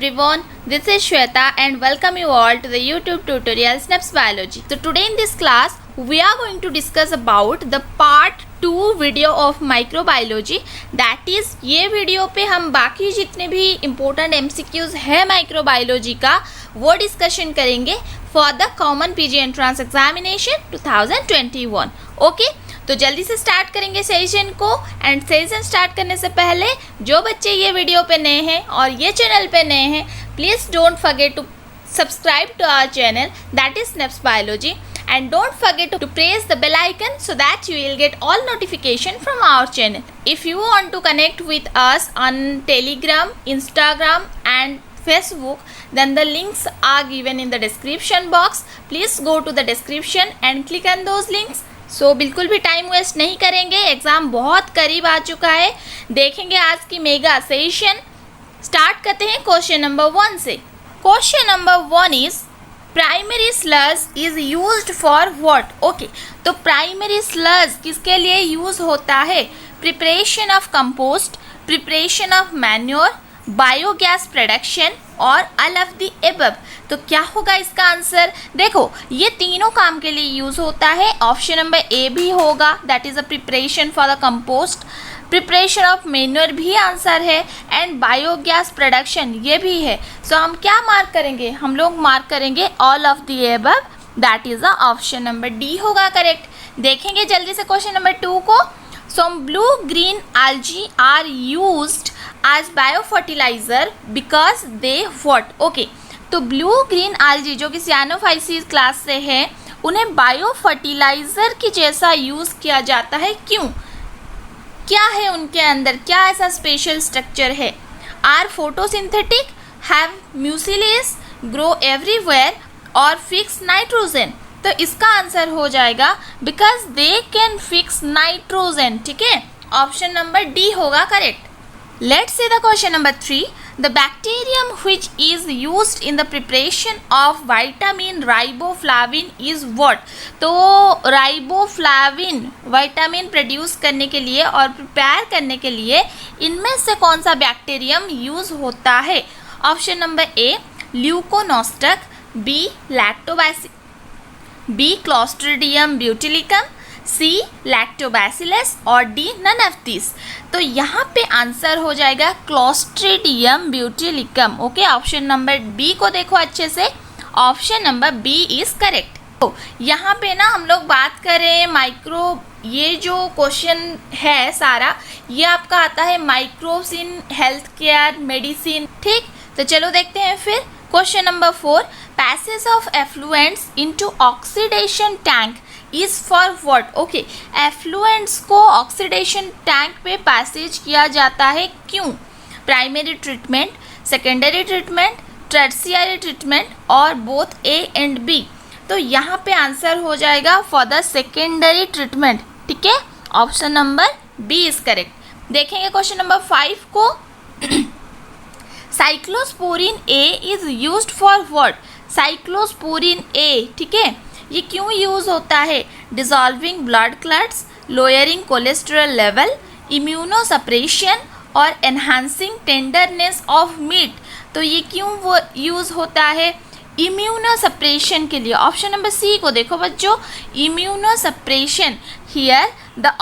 everyone, this is Shweta and welcome you all to the YouTube tutorial SNAPS Biology. So today in this class, we are going to discuss about the part 2 video of microbiology. That is, ये video पे हम बाकी जितने भी important MCQs है microbiology का वो discussion करेंगे for the common PG Entrance Examination 2021. Okay तो जल्दी से स्टार्ट करेंगे सेशन को। एंड सेशन स्टार्ट करने से पहले जो बच्चे ये वीडियो पे नए हैं और ये चैनल पे नए हैं, please don't forget to subscribe to our channel that is Snaps Biology and don't forget to press the bell icon so that you will get all notification from our channel. If you want to connect with us on Telegram, Instagram and Facebook, then the links are given in the description box. Please go to the description and click on those links. सो बिल्कुल भी time waste नहीं करेंगे, exam बहुत करीब आ चुका है। देखेंगे आज की मेगा सेशन। स्टार्ट करते हैं क्वेश्चन नंबर 1 से। Question number 1 is primary sludge is used for what. Okay, तो प्राइमरी स्लज किसके लिए यूज होता है? Preparation of compost, preparation of manure, biogas production और ऑल ऑफ द एबव। तो क्या होगा इसका आंसर? देखो, ये तीनों काम के लिए यूज होता है। ऑप्शन नंबर ए भी होगा, that is a preparation for the compost. Preparation of manure भी आंसर है एंड बायोगैस प्रोडक्शन ये भी है। सो हम क्या मार्क करेंगे? हम लोग मार्क करेंगे all of the above, that is the option number D होगा करेक्ट। देखेंगे जल्दी से क्वेश्चन नंबर 2 को। Some blue-green algae are used as biofertilizer because they what? Okay, तो blue-green algae जो कि cyanophyces क्लास से है, उन्हें बायोफर्टिलाइज़र की जैसा यूज़ किया जाता है। क्यों? क्या है उनके अंदर? क्या ऐसा स्पेशल स्ट्रक्चर है? Are photosynthetic, have mucilage, grow everywhere और फिक्स नाइट्रोजन। तो इसका आंसर हो जाएगा because they can fix nitrogen. ठीक है, ऑप्शन नंबर डी होगा correct. Let's see the question number 3। The bacterium which is used in the preparation of vitamin riboflavin is what. तो riboflavin vitamin produce करने के लिए और प्रिपेयर करने के लिए इनमें से कौन सा बैक्टीरियम यूज होता है? Option number A Leuconostoc, B Lactobacillus, B Clostridium butylicum, C Lactobacillus और डी नन ऑफ दिस। तो यहाँ पे आंसर हो जाएगा Clostridium butylicum. Okay, option number B को देखो अच्छे से, option number B is correct. तो यहाँ पे ना हम लोग बात करें माइक्रो, ये जो क्वेश्चन है सारा ये आपका आता है microbes in health care medicine. ठीक, तो चलो देखते हैं फिर question number 4। Passage of effluents into oxidation tank is for what. Okay, effluents को ऑक्सीडेशन टैंक पे पैसेज किया जाता है क्यों? Primary treatment, secondary treatment, tertiary treatment और बोथ ए एंड बी। तो यहाँ पे आंसर हो जाएगा फॉर द सेकेंडरी ट्रीटमेंट। ठीक है, option number B is correct. देखेंगे क्वेश्चन नंबर 5 को। Cyclosporin A is used for what. Cyclosporin A, ठीक है, ये क्यों यूज होता है? Dissolving blood clots, lowering cholesterol level, immunosuppression और एनहांसिंग टेंडरनेस ऑफ मीट। तो ये क्यों वो यूज होता है? इम्यूनोसप्रेशन के लिए। ऑप्शन नंबर सी को देखो बच्चों, immunosuppression. Here the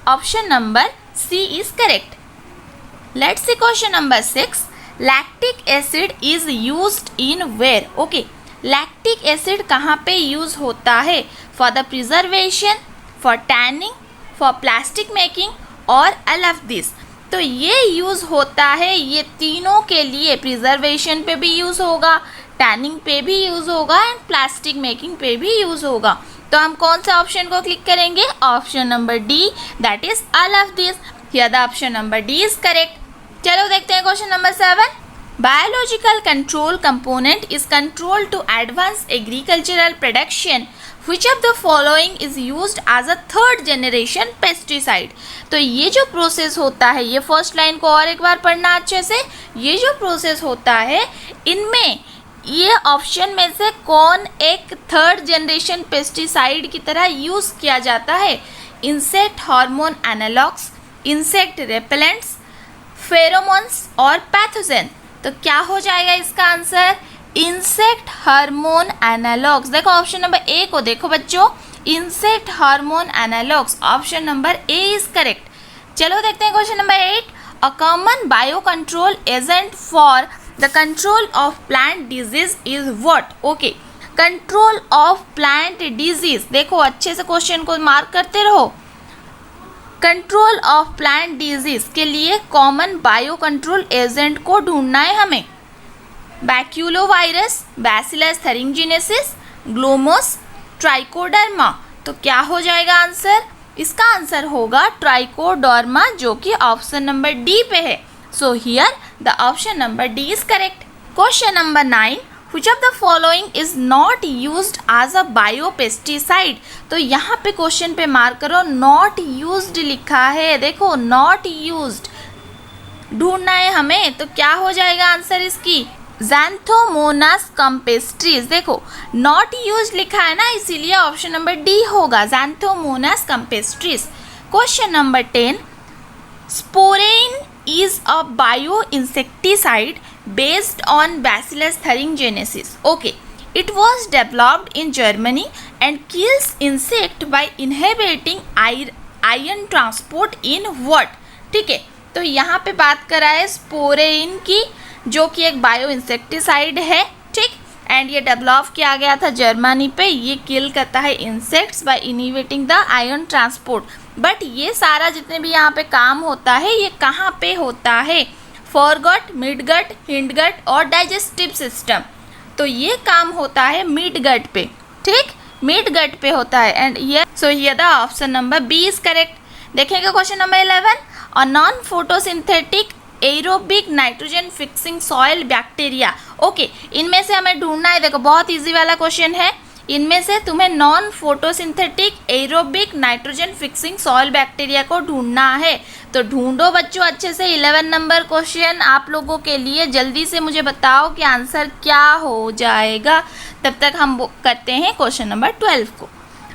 option number C is correct. Let's see question number 6। Lactic acid is used in where. Okay, lactic acid कहाँ पे यूज होता है? For the preservation, for tanning, for plastic making और all of this. तो ये use होता है ये तीनों के लिए। प्रिजर्वेशन पे भी यूज होगा, टैनिंग पे भी यूज होगा एंड प्लास्टिक मेकिंग पे भी यूज होगा। तो हम कौन सा ऑप्शन को क्लिक करेंगे? Option number D, that is all of this. Here the option number D is correct. चलो देखते हैं question number 7। Biological control component is control to advance agricultural production which of the following is used as a third generation pesticide. तो ये जो process होता है, ये first line को और एक बार पढ़ना अच्छे से। ये जो प्रोसेस होता है इनमें ये ऑप्शन में से कौन एक थर्ड जनरेशन पेस्टिसाइड की तरह यूज किया जाता है? Insect hormone analogues, insect repellents, pheromones और पैथोजन। तो क्या हो जाएगा इसका आंसर? Insect hormone analogues. देखो ऑप्शन नंबर ए को देखो बच्चों, insect hormone analogues, option number A is correct. चलो देखते हैं question number 8। A common bio control agent for the control of plant disease is what? Okay, control of plant disease, देखो अच्छे से question को मार्क करते रहो। कंट्रोल ऑफ प्लांट डिजीज के लिए कॉमन बायो कंट्रोल एजेंट को ढूंढना है हमें। Baculovirus, bacillus थरिंजिनेसिस, ग्लोमोस, trichoderma. तो क्या हो जाएगा आंसर? इसका आंसर होगा ट्राइकोडर्मा, जो कि ऑप्शन नंबर डी पे है। So here the option number D is correct. Question number 9, which of the following is not used as a biopesticide? तो यहाँ पे क्वेश्चन पे मार्क करो, नॉट यूज्ड लिखा है, देखो नॉट यूज्ड ढूंढना है हमें। तो क्या हो जाएगा आंसर इसकी? Xanthomonas campestris. देखो नॉट यूज्ड लिखा है ना, इसीलिए ऑप्शन नंबर डी होगा, Xanthomonas campestris. Question number 10, स्पोरेन is a bioinsecticide based on Bacillus thuringiensis. Okay, it was developed in Germany and kills insect by inhibiting ion transport in what? ठीक है, तो यहाँ पे बात करा है स्पोरेन की, जो कि एक बायो इंसेक्टिसाइड है, ठीक, एंड ये डेवलप किया गया था जर्मनी पे। ये किल करता है insects by inhibiting the ion transport. But ये सारा जितने भी यहाँ पे काम होता है, ये कहाँ पे होता है? फोरगट, मिडगट, हिंडगट और डाइजेस्टिव सिस्टम। तो ये काम होता है मिडगट पे, ठीक, मिडगट पे होता है। एंड ये so here the option number B is correct. देखेंगे question number 11, a non photosynthetic aerobic nitrogen fixing soil bacteria. Okay, इनमें से हमें ढूंढना है, देखो बहुत इजी वाला क्वेश्चन है। इनमें से तुम्हें non photosynthetic aerobic nitrogen fixing soil bacteria को ढूंढना है। तो ढूंढो बच्चों अच्छे से। 11 नंबर क्वेश्चन आप लोगों के लिए, जल्दी से मुझे बताओ कि आंसर क्या हो जाएगा। तब तक हम करते हैं क्वेश्चन नंबर 12 को।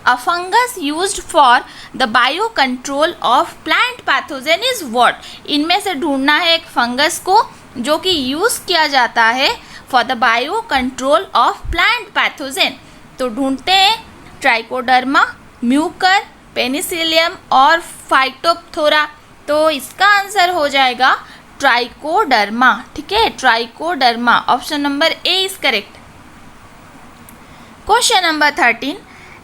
A fungus used for the bio control of plant pathogen is what? इनमें से ढूंढना है एक फंगस को जो कि यूज़ किया जाता है for the bio control of plant pathogen. तो ढूंढते हैं ट्राइकोडर्मा, म्यूकर, पेनिसिलियम और फाइटोप्थोरा। तो इसका आंसर हो जाएगा ट्राइकोडर्मा, ठीक है, trichoderma, option number A is correct. Question number 13,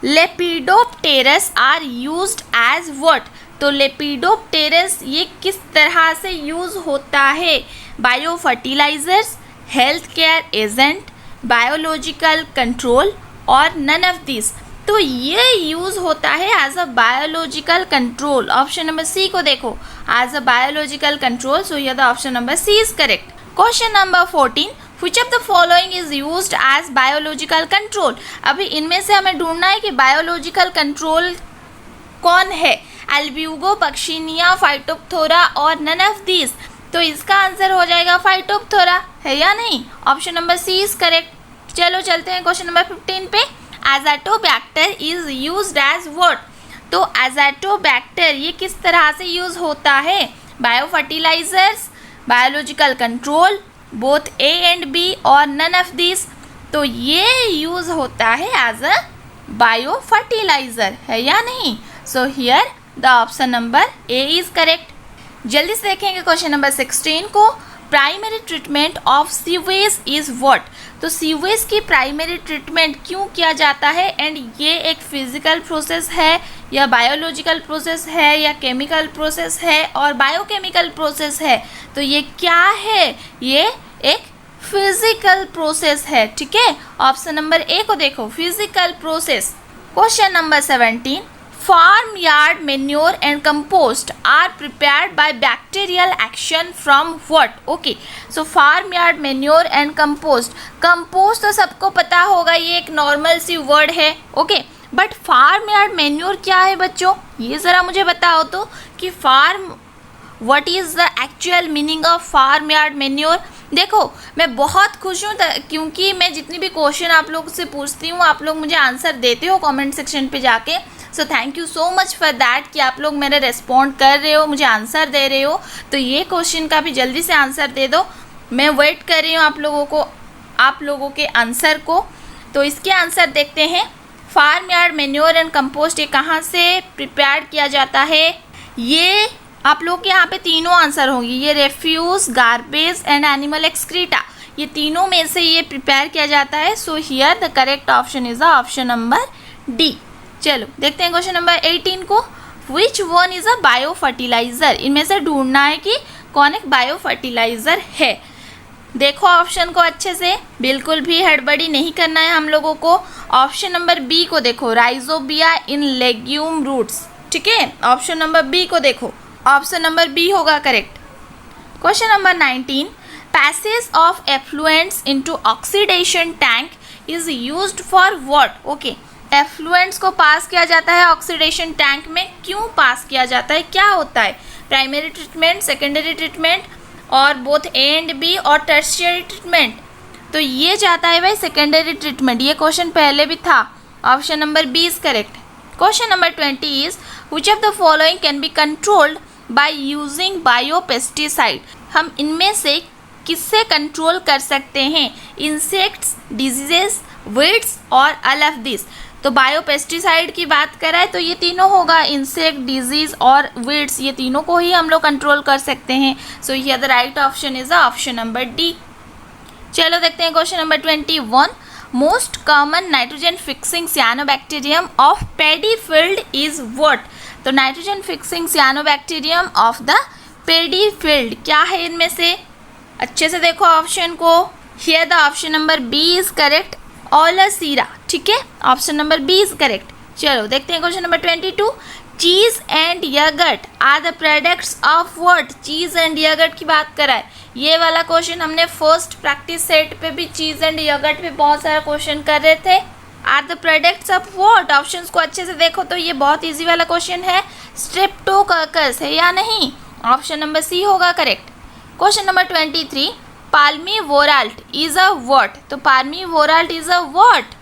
lepidopterous are used as what? तो लेपिडोप्टेरस ये किस तरह से यूज होता है? Bio fertilisers, health care agent, biological control और नन ऑफ दिस। तो ये यूज़ होता है as a biological control. Option number C को देखो, as a biological control. So here the option number C is correct. Question number 14, which of the following is used as biological control? अभी इनमें से हमें ढूंढना है कि बायोलॉजिकल कंट्रोल कौन है? एल्ब्यूगो, पक्शिनिया, फाइटोप्थोरा और नन ऑफ दिस। तो इसका आंसर हो जाएगा फाइटोप्थोरा, है या नहीं? Option number C is correct. चलो चलते हैं क्वेश्चन नंबर 15 पे। Azotobacter is used as what? तो एज़ोटोबैक्टर ये किस तरह से यूज होता है? Bio fertilizers, biological control, both A and B और नन ऑफ दिस। तो ये यूज होता है एज अ बायो फर्टिलाइजर, है या नहीं? सो here the option number A is correct. जल्दी से देखेंगे क्वेश्चन नंबर 16 को। Primary treatment of sewage is what? तो सीवेज की प्राइमरी ट्रीटमेंट क्यों किया जाता है? एंड ये एक फिजिकल प्रोसेस है या बायोलॉजिकल प्रोसेस है या केमिकल प्रोसेस है और बायोकेमिकल प्रोसेस है? तो ये क्या है? ये एक फिजिकल प्रोसेस है, ठीक है। ऑप्शन नंबर ए को देखो, physical process. Question number 17, farm yard manure and compost are prepared by bacterial action from what? Okay, so farm yard manure and compost. Compost तो सबको पता होगा, ये एक नॉर्मल सी वर्ड है, okay. But farm yard manure क्या है बच्चों? ये ज़रा मुझे बताओ तो कि what is the actual meaning of farm yard manure. देखो मैं बहुत खुश हूँ क्योंकि मैं जितनी भी क्वेश्चन आप लोग से पूछती हूँ आप लोग मुझे आंसर देते हो कमेंट सेक्शन पे जाके। So thank you so much for that कि आप लोग मेरे रेस्पॉन्ड कर रहे हो, मुझे आंसर दे रहे हो। तो ये क्वेश्चन का भी जल्दी से आंसर दे दो। मैं वेट कर रही हूँ आप लोगों के आंसर को। तो इसके आंसर देखते हैं। Farm yard manure and compost ये कहाँ से प्रिपेयर किया जाता है? ये आप लोग के यहाँ पे तीनों आंसर होंगे, ये refuse, garbage and animal excreta, ये तीनों में से ये प्रिपेयर किया जाता है। So here the correct option is the option number D. चलो देखते हैं क्वेश्चन नंबर 18 को। Which one is a bio fertilizer? इनमें से ढूंढना है कि कौन एक बायो फर्टिलाइजर है। देखो ऑप्शन को अच्छे से, बिल्कुल भी हड़बड़ी नहीं करना है हम लोगों को। ऑप्शन नंबर बी को देखो, राइजोबिया इन लेग्यूम रूट्स, ठीक है। ऑप्शन नंबर बी को देखो, ऑप्शन नंबर बी होगा correct. Question number 19, passage of effluents into oxidation tank is used for what? Okay, effluents को पास किया जाता है ऑक्सीडेशन टैंक में, क्यों पास किया जाता है, क्या होता है? प्राइमरी ट्रीटमेंट, सेकेंडरी ट्रीटमेंट और बोथ ए एंड बी और टर्शियरी ट्रीटमेंट? तो ये जाता है भाई सेकेंडरी ट्रीटमेंट। ये क्वेश्चन पहले भी था, option number B is correct. Question number 20 is which of the following can be controlled by using biopesticide? हम इनमें से किससे कंट्रोल कर सकते हैं? इंसेक्ट्स, डिजीजेस, वीड्स और ऑल ऑफ दिस। तो बायोपेस्टिसाइड की बात करें तो ये तीनों होगा, इंसेक्ट, डिजीज और वीड्स, ये तीनों को ही हम लोग कंट्रोल कर सकते हैं। So here the right option is the option number D. चलो देखते हैं question number 21, most common nitrogen fixing cyanobacterium of paddy field is what? तो nitrogen fixing cyanobacterium of the paddy field क्या है इनमें से? अच्छे से देखो ऑप्शन को। Here the option number B is correct, aulosira, ठीक है। Option number B is correct. चलो देखते हैं question number 22, cheese and यगर्ट are the products of what? Cheese and yoghurt की बात कराए, ये वाला क्वेश्चन हमने फर्स्ट प्रैक्टिस सेट पे भी चीज एंड यगर्ट पे बहुत सारा क्वेश्चन कर रहे थे। Are the products of what? Options को अच्छे से देखो तो ये बहुत इजी वाला क्वेश्चन है, स्ट्रेप्टोकोकस है या नहीं? ऑप्शन नंबर सी होगा correct. Question number 23, palmivorol is a what? तो palmivorol is a what?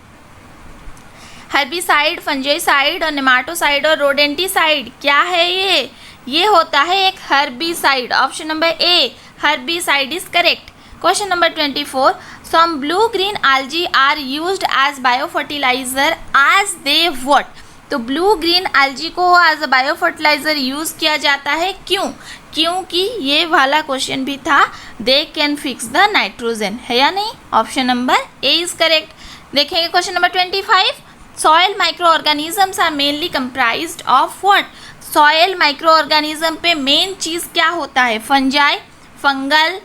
Herbicide, fungicide और नेमाटोसाइड और रोडेंटिसाइड, क्या है ये? ये होता है एक herbicide. Option number A, herbicide is correct. Question number 24, some blue green algae are used as bio fertilizer as they what? तो ब्लू ग्रीन algae को as a bio fertilizer use किया जाता है, क्यों? क्योंकि ये वाला क्वेश्चन भी था, they can fix the nitrogen, है या नहीं? Option number A is correct. देखेंगे question number 25, soil micro organisms are mainly comprised of what? Soil micro organism पे मेन चीज़ क्या होता है? Fungi, fungal,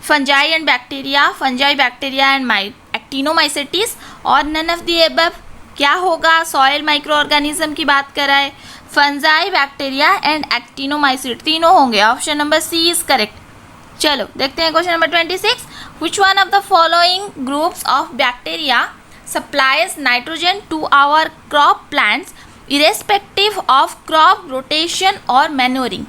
fungi and bacteria, fungi, bacteria and actinomycetes और नन ऑफ द अबव। क्या होगा? Soil micro organism की बात कराए, फंजाई, बैक्टीरिया एंड एक्टिनोमाइसेट तीनों होंगे। Option number C is correct. चलो देखते हैं question number 26, which one of the following groups of bacteria supplies nitrogen to our crop plants irrespective of crop rotation or manuring?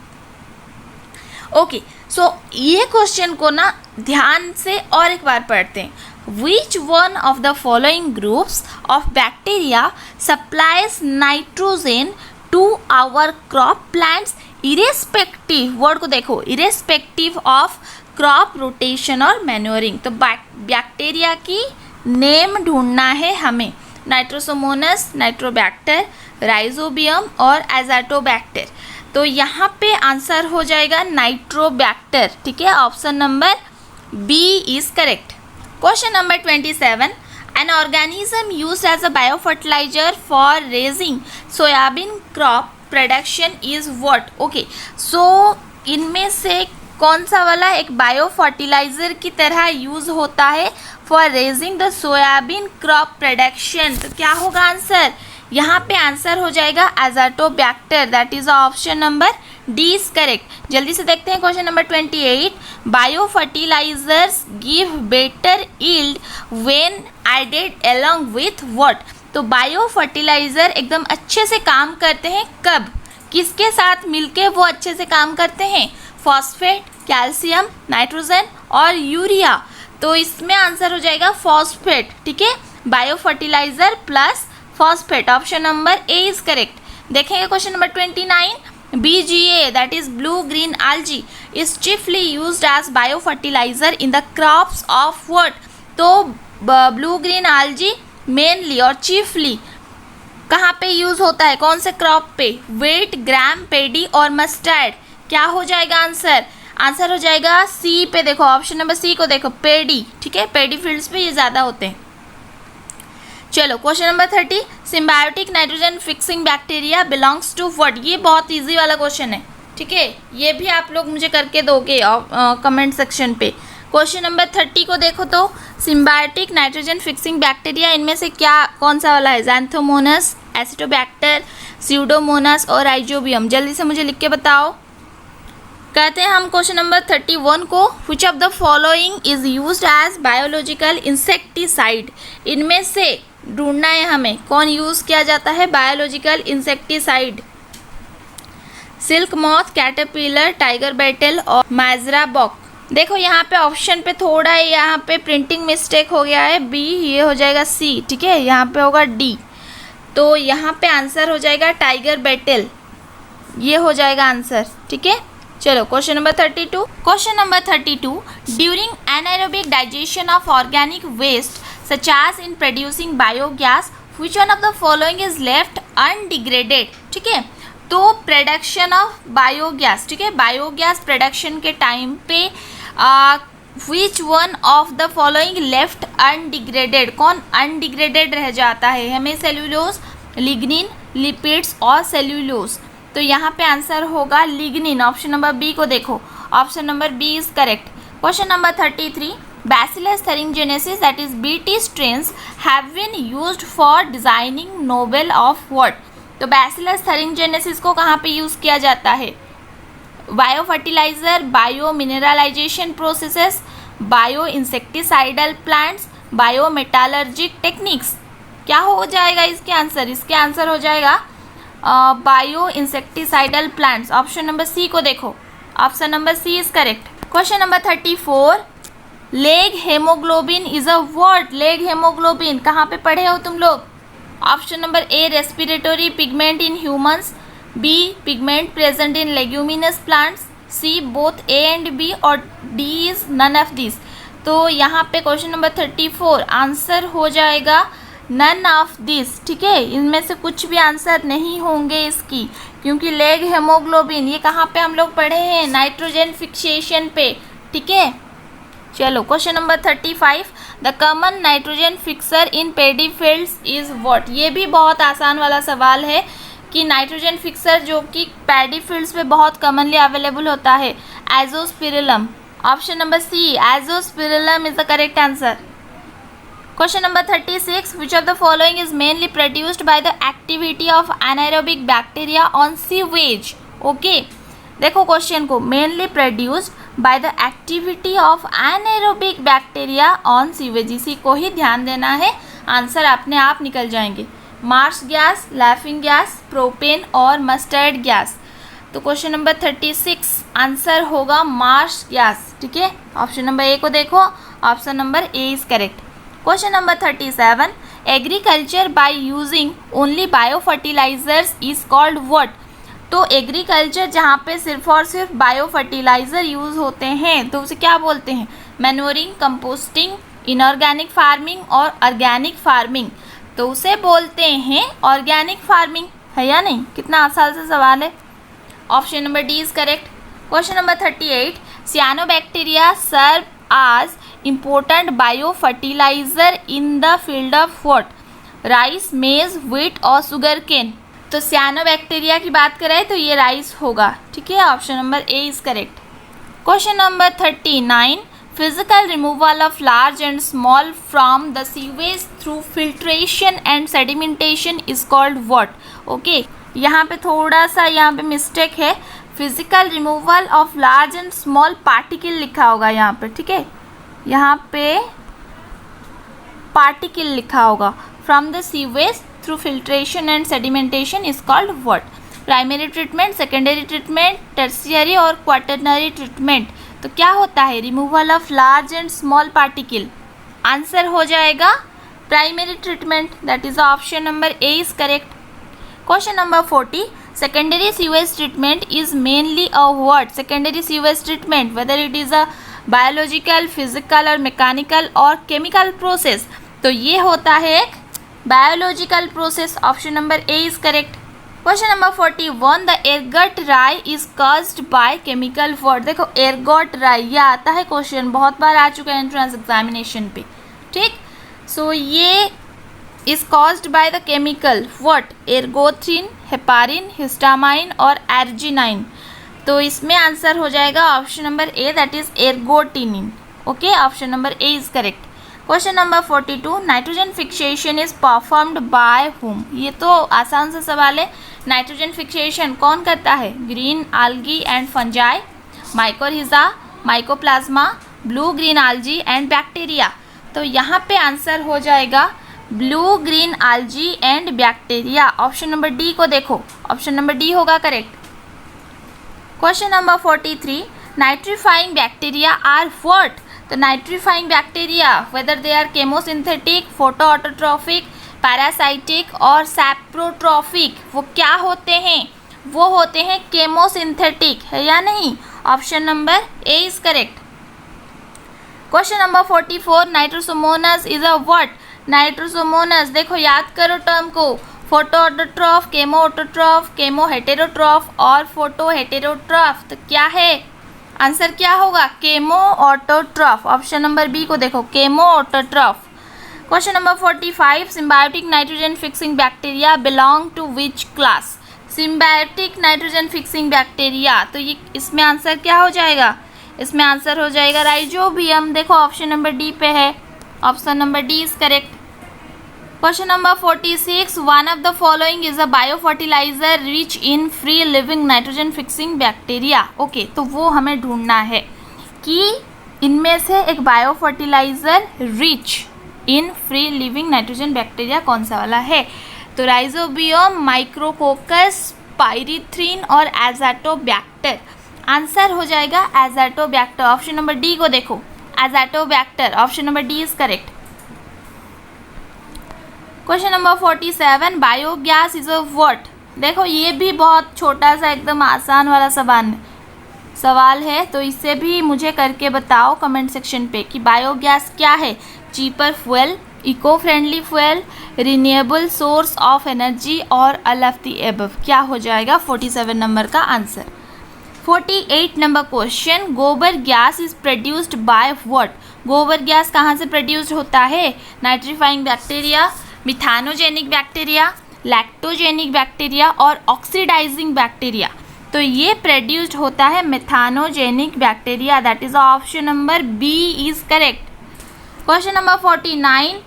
Okay, so ये क्वेश्चन को ना ध्यान से और एक बार पढ़ते हैं। Which one of the following groups of bacteria supplies nitrogen to our crop plants irrespective, word को देखो, इरेस्पेक्टिव ऑफ क्रॉप रोटेशन और मैन्योरिंग। तो बैक्टीरिया की नेम ढूंढना है हमें, नाइट्रोसोमोनस, नाइट्रोबैक्टर, राइजोबियम और एजाटोबैक्टर। तो यहाँ पे आंसर हो जाएगा नाइट्रोबैक्टर, ठीक है। Option number B is correct. Question number 27, an organism used as a biofertiliser for raising soybean crop production is what? Okay, so इनमें से कौन सा वाला एक बायो फर्टिलाइजर की तरह यूज होता है for raising the soybean crop production? तो क्या होगा आंसर? यहाँ पे आंसर हो जाएगा azotobacter, that is option number D is correct. जल्दी से देखते हैं question number 28, bio fertilisers give better yield when added along with what? तो बायो फर्टिलाइजर एकदम अच्छे से काम करते हैं कब, किसके साथ मिलके वो अच्छे से काम करते हैं? फॉस्फेट, कैल्शियम, नाइट्रोजन और यूरिया। तो इसमें आंसर हो जाएगा फॉस्फेट, ठीक है। Bio fertilizer plus phosphate, option number A is correct. देखेंगे question number 29, BGA, that is blue green algae, is chiefly used as biofertilizer in the crops of what? तो blue green algae mainly और chiefly कहाँ पे use होता है, कौन से crop पे? वेट, ग्राम, पेडी और मस्टर्ड। क्या हो जाएगा आंसर? आंसर हो जाएगा सी पे। देखो ऑप्शन नंबर सी को देखो, पेडी। ठीक है, पेडी फील्ड्स पे ये ज़्यादा होते हैं। चलो question number 30, symbiotic nitrogen fixing bacteria belongs to what? ये बहुत इजी वाला क्वेश्चन है। ठीक है, ये भी आप लोग मुझे करके दोगे कमेंट सेक्शन पे। क्वेश्चन नंबर 30 को देखो तो, सिम्बायोटिक नाइट्रोजन फिक्सिंग बैक्टीरिया इनमें से क्या कौन सा वाला है? ज़ैंथोमोनस, एसिटोबैक्टर, स्यूडोमोनास और राइजोबियम। जल्दी से मुझे लिख के बताओ। कहते हैं हम क्वेश्चन नंबर 31 को, which of the following is used as biological insecticide? इनमें से ढूंढना है हमें, कौन यूज़ किया जाता है biological insecticide? Silk moth, caterpillar, tiger beetle और माजरा बॉक। देखो यहाँ पे ऑप्शन पे थोड़ा है, यहाँ पे प्रिंटिंग मिस्टेक हो गया है, बी, ये हो जाएगा सी। ठीक है, यहाँ पे होगा डी, तो यहाँ पे आंसर हो जाएगा टाइगर बेटल, ये हो जाएगा आंसर। ठीक है, चलो question number 32। Question number 32, during anaerobic digestion of organic waste such as in producing biogas which one of the following is left undegraded? ठीक है, तो प्रोडक्शन ऑफ बायोगैस, ठीक है, बायोगैस प्रोडक्शन के टाइम पे which one of the following left undegraded? कौन undegraded रह जाता है? हमें सेल्यूलोज, लिग्निन, लिपिड्स और सेल्यूलोज। तो यहाँ पे आंसर होगा लिग्निन। ऑप्शन नंबर बी को देखो, option number B is correct. Question number 33, Bacillus thuringiensis, that is BT strains, have been used for designing novel of what? तो Bacillus thuringiensis को कहाँ पे यूज़ किया जाता है? Bio fertiliser, bio mineralisation processes, bio insecticidal plants, bio metallurgic techniques. क्या हो जाएगा इसके आंसर? इसके आंसर हो जाएगा bio insecticidal plants. Option number C को देखो, option number C is correct. Question number 34, leg haemoglobin is a word? Leg haemoglobin कहाँ पे पढ़े हो तुम लोग? Option number A, respiratory pigment in humans, B, pigment present in leguminous plants, C, both A and B, और D is none of this. तो यहाँ पे क्वेश्चन नंबर 34 आंसर हो जाएगा नन ऑफ दिस। ठीक है, इनमें से कुछ भी आंसर नहीं होंगे इसकी, क्योंकि लेग हेमोग्लोबिन ये कहाँ पे हम लोग पढ़े हैं? नाइट्रोजन फिक्सेशन पे। ठीक है, चलो question number 35, the common nitrogen fixer in pedi fields is what? ये भी बहुत आसान वाला सवाल है कि नाइट्रोजन फिक्सर जो कि पैडी फील्ड्स पे बहुत कॉमनली अवेलेबल होता है, azospirillum. Option number C, azospirillum is the correct answer. Question number 36, which of the following is mainly produced by the activity of anaerobic bacteria on sewage? Okay, देखो question को, mainly produced by the activity of anaerobic bacteria on sewage, इसी को ही ध्यान देना है, answer अपने आप निकल जाएंगे। Marsh gas, laughing gas, propane और मस्टर्ड गैस। तो क्वेश्चन नंबर 36 आंसर होगा मार्स गैस। ठीक है, ऑप्शन नंबर ए को देखो, option number A is correct. Question number 37, agriculture by using only bio fertilizers is called what? तो agriculture जहाँ पे सिर्फ और सिर्फ बायो फर्टिलाइज़र यूज़ होते हैं तो उसे क्या बोलते हैं? मैन्योरिंग, कंपोस्टिंग, इनऑर्गेनिक फार्मिंग और ऑर्गेनिक फार्मिंग। तो उसे बोलते हैं ऑर्गेनिक फार्मिंग, है या नहीं? कितना आसान सा सवाल है। Option number D is correct. Question number 38, cyanobacteria serve as important biofertilizer in the field of what? Rice, maize, wheat और शुगर केन। तो सियानोबैक्टीरिया की बात करें तो ये राइस होगा। ठीक है, option number A is correct. Question number 39, physical removal of large and small from the sewage through filtration and sedimentation is called what? Okay, यहाँ पे थोड़ा सा यहाँ पे मिस्टेक है, physical removal of large and small particle लिखा होगा यहाँ पे। ठीक है, यहाँ पे पार्टिकल लिखा होगा। From the sewage through filtration and sedimentation is called what? Primary treatment, secondary treatment, tertiary और क्वाटरनरी ट्रीटमेंट। तो क्या होता है? Removal of large and small particle. Answer हो जाएगा primary treatment, that is option number A is correct. Question number 40, secondary sewage treatment is mainly a what? Secondary sewage treatment, whether it is a biological, physical or mechanical or chemical process, तो ये होता है एक biological process. Option number A is correct. Question number 41, the ergot rye is caused by chemical what? देखो ergot राई ये आता है क्वेश्चन, बहुत बार आ चुका है एंट्रेंस एग्जामिनेशन पे. ठीक, सो ये is caused by the chemical what? Ergothrin, heparin, histamine और एर्जिनाइन. तो इसमें आंसर हो जाएगा option number A, that is ergotinine. Okay, option number A is correct. Question number 42, nitrogen fixation is performed by whom? ये तो आसान सा सवाल है. नाइट्रोजन फिक्सेशन कौन करता है? Green algae and fungi, mycorrhiza, mycoplasma, blue green algae and bacteria. तो यहाँ पे आंसर हो जाएगा blue green algae and bacteria. Option number D को देखो, ऑप्शन नंबर डी होगा correct. Question number 43, nitrifying bacteria are what? तो nitrifying bacteria whether they are chemosynthetic, photo autotrophic, parasitic और सैप्रोट्रॉफिक, वो क्या होते हैं? वो होते हैं केमोसिंथेटिक, है या नहीं? Option number A is correct. Question number 44, Nitrosomonas is a what? Nitrosomonas देखो याद करो टर्म को, photo autotroph, chemo autotroph, chemo heterotroph और फोटो हेटेरोट्रॉफ. तो क्या है आंसर, क्या होगा? Chemo autotroph. Option number B को देखो, chemo autotroph. Question number 45, symbiotic nitrogen fixing bacteria belong to which class? Symbiotic nitrogen fixing bacteria, तो ये इसमें आंसर क्या हो जाएगा? इसमें आंसर हो जाएगा राइजोबियम. देखो ऑप्शन नंबर डी पे है, option number D is correct. Question number 46, one of the following is a bio fertilizer rich in free living nitrogen fixing bacteria. Okay, तो वो हमें ढूंढना है कि इनमें से एक bio fertilizer rich in free living nitrogen bacteria कौन सा वाला है? तो राइजोबियम, माइक्रोकोकस, पाइरीथ्रिन और एजाटोबैक्टर. आंसर हो जाएगा एजाटोबैक्टर. ऑप्शन नंबर डी को देखो, azotobacter. Option number D is correct. Question number 47, biogas is a what? देखो ये भी बहुत छोटा सा एकदम आसान वाला सवाल है, तो इससे भी मुझे करके बताओ कमेंट सेक्शन पे कि बायोगैस क्या है? Cheaper fuel, eco friendly fuel, renewable source of energy और ऑल ऑफ द एबव. क्या हो जाएगा 47 नंबर का answer. 48 number question, gobar gas is produced by what? Gobar gas कहाँ से प्रोड्यूस्ड होता है? Nitrifying bacteria, methanogenic bacteria, lactogenic bacteria और ऑक्सीडाइजिंग बैक्टीरिया. तो ये प्रोड्यूस्ड होता है methanogenic bacteria, that is option number B is correct. Question number 49,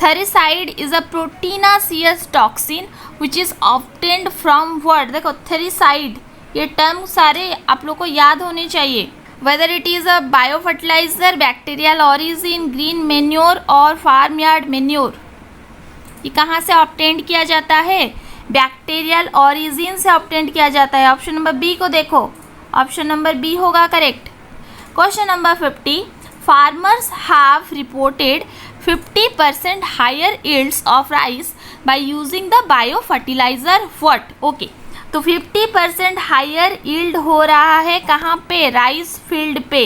thuricide is a प्रोटीनासियस toxin which is obtained from what? देखो थेरिसाइड ये term सारे आप लोग को याद होने चाहिए. Whether it is a bio fertilizer, bacterial origin, green manure और फार्म यार्ड मेन्योर. ये कहाँ से ऑब्टेंड किया जाता है? बैक्टीरियल ऑरिजिन से ऑब्टेंड किया जाता है. ऑप्शन नंबर बी को देखो, ऑप्शन नंबर बी होगा correct. Question number 50, farmers have reported 50% higher yields of rice by using the bio fertilizer what? Okay, तो 50% हायर यील्ड हो रहा है कहाँ पे? राइस फील्ड पे.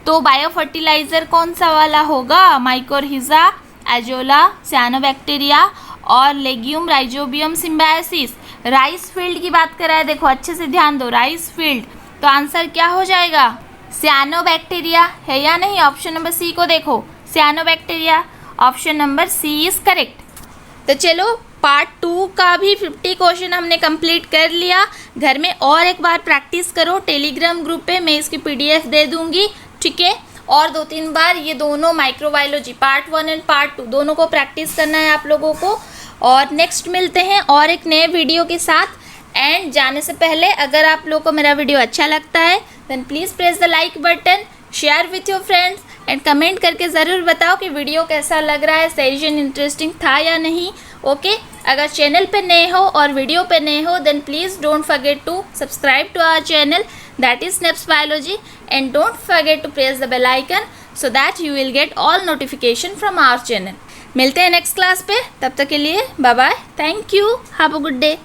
तो बायो फर्टिलाइजर कौन सा वाला होगा? माइकोरहिजा, एजोला, सियानोबैक्टीरिया और legume rhizobium symbiosis. Rice field की बात कर रहा है, देखो अच्छे से ध्यान दो, राइस फील्ड. तो आंसर क्या हो जाएगा? सियानोबैक्टीरिया, है या नहीं? ऑप्शन नंबर सी को देखो, cyanobacteria. Option number C is correct. तो चलो पार्ट 2 का भी 50 क्वेश्चन हमने कंप्लीट कर लिया. घर में और एक बार प्रैक्टिस करो, टेलीग्राम ग्रुप पे मैं इसकी PDF दे दूंगी, ठीक है? और 2-3 बार ये दोनों माइक्रोबायोलॉजी पार्ट 1 एंड पार्ट 2 दोनों को प्रैक्टिस करना है आप लोगों को. और नेक्स्ट मिलते हैं और एक नए वीडियो के साथ. एंड जाने से पहले अगर आप लोगों को मेरा वीडियो अच्छा लगता है then please press the like button, share with your friends and comment करके ज़रूर बताओ कि वीडियो कैसा लग रहा है, सजेशन इंटरेस्टिंग था या नहीं. ओके, अगर चैनल पे नए हो और वीडियो पे नए हो then please don't forget to subscribe to our channel, that is Snaps Biology, and don't forget to press the bell icon so that you will get all notification from our channel. मिलते हैं next class पे, तब तक के लिए bye bye, thank you, have a good day.